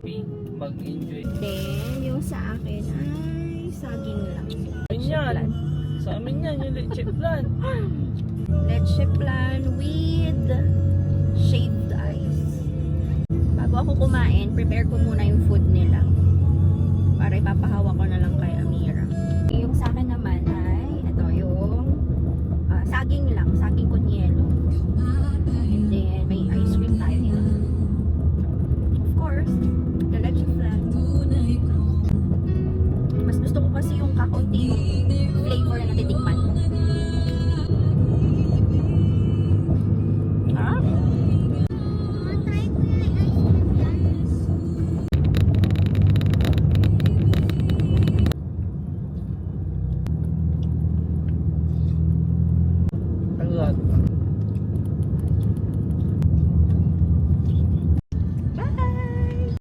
mag-enjoy. Then, yung sa akin ay saging lang. Yan. Sa amin yan, yung leche flan. Leche flan with shaved ice. Bago ako kumain, prepare ko muna yung food nila. Para ipapahawa ko na lang kay Amira. Yung sa akin naman ay, ito yung saging lang. Saging